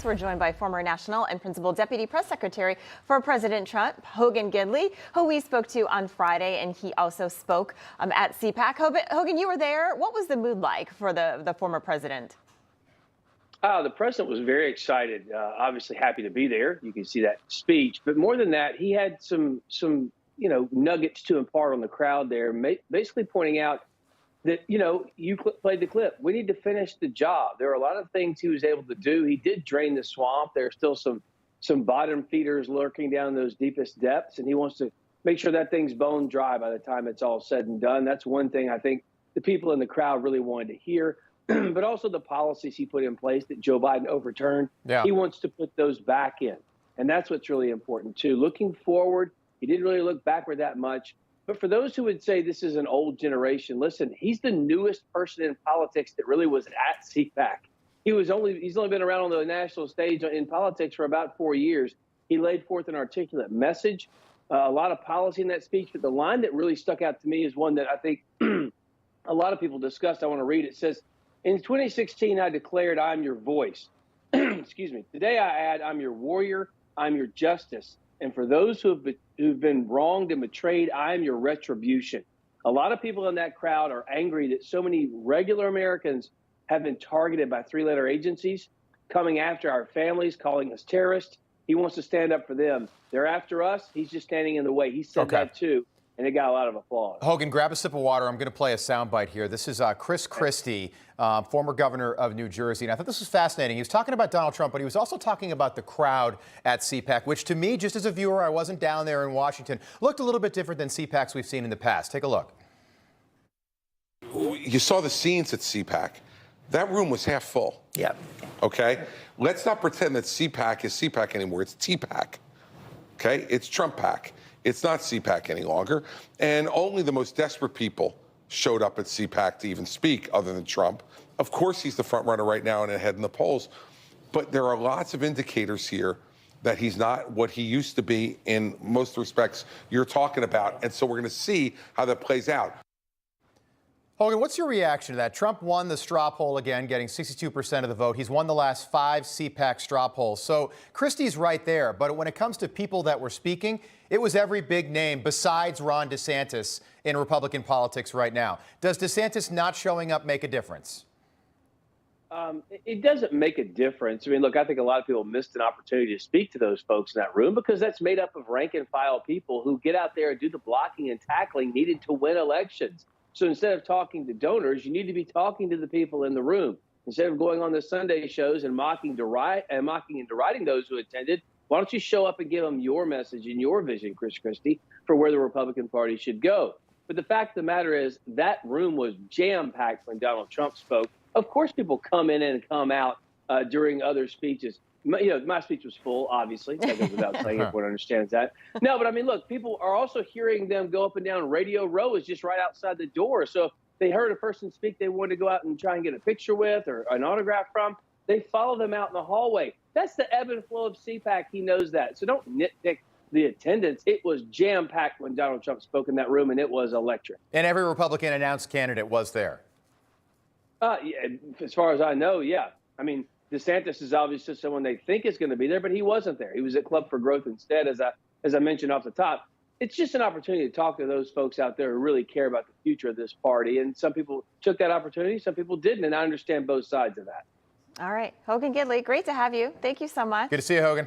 We're joined by former national and principal deputy press secretary for President Trump, Hogan Gidley, who we spoke to on Friday, and he also spoke at CPAC. Hogan, you were there. What was the mood like for the former president? The president was very excited, obviously happy to be there. You can see that speech. But more than that, he had some nuggets to impart on the crowd there, basically pointing out that, you played the clip. We need to finish the job. There are a lot of things he was able to do. He did drain the swamp. There are still some bottom feeders lurking down those deepest depths, and he wants to make sure that thing's bone dry by the time it's all said and done. That's one thing I think the people in the crowd really wanted to hear. But also the policies he put in place that Joe Biden overturned. Yeah. He wants to put those back in. And that's what's really important, too. Looking forward, he didn't really look backward that much. But for those who would say this is an old generation, listen, he's the newest person in politics that really was at CPAC. He's only been around on the national stage in politics for about 4 years. He laid forth an articulate message, a lot of policy in that speech. But the line that really stuck out to me is one that I think a lot of people discussed. I want to read it. It says, "In 2016, I declared I'm your voice. Excuse me. Today, I add I'm your warrior, I'm your justice. And for those who've been wronged and betrayed, I'm your retribution." A lot of people in that crowd are angry that so many regular Americans have been targeted by three-letter agencies, coming after our families, calling us terrorists. He wants to stand up for them. They're after us. He's just standing in the way. He said that, too. And it got a lot of applause. Hogan, grab a sip of water. I'm going to play a soundbite here. This is Chris Christie, former governor of New Jersey. And I thought this was fascinating. He was talking about Donald Trump, but he was also talking about the crowd at CPAC, which to me, just as a viewer, I wasn't down there in Washington, looked a little bit different than CPACs we've seen in the past. Take a look. You saw the scenes at CPAC. That room was half full. Yeah. Okay? Let's not pretend that CPAC is CPAC anymore. It's TPAC. Okay? It's Trump PAC. It's not CPAC any longer. And only the most desperate people showed up at CPAC to even speak, other than Trump. Of course, he's the front runner right now and ahead in the polls. But there are lots of indicators here that he's not what he used to be in most respects you're talking about. And so we're going to see how that plays out. Hogan, what's your reaction to that? Trump won the straw poll again, getting 62% of the vote. He's won the last 5 CPAC straw polls. So Christie's right there. But when it comes to people that were speaking, it was every big name besides Ron DeSantis in Republican politics right now. Does DeSantis not showing up make a difference? It doesn't make a difference. I mean, look, I think a lot of people missed an opportunity to speak to those folks in that room because that's made up of rank and file people who get out there and do the blocking and tackling needed to win elections. So instead of talking to donors, you need to be talking to the people in the room. Instead of going on the Sunday shows and mocking and deriding those who attended, why don't you show up and give them your message and your vision, Chris Christie, for where the Republican Party should go? But the fact of the matter is that room was jam-packed when Donald Trump spoke. Of course, people come in and come out during other speeches. My speech was full, obviously. That goes without saying. Everyone understands that. No, but I mean, look, people are also hearing them go up and down. Radio Row is just right outside the door. So if they heard a person speak they wanted to go out and try and get a picture with or an autograph from, they follow them out in the hallway. That's the ebb and flow of CPAC. He knows that. So don't nitpick the attendance. It was jam-packed when Donald Trump spoke in that room, and it was electric. And every Republican announced candidate was there. Yeah, as far as I know, yeah. I mean, DeSantis is obviously someone they think is going to be there, but he wasn't there. He was at Club for Growth instead, as I mentioned off the top. It's just an opportunity to talk to those folks out there who really care about the future of this party. And some people took that opportunity, some people didn't, and I understand both sides of that. All right. Hogan Gidley, great to have you. Thank you so much. Good to see you, Hogan.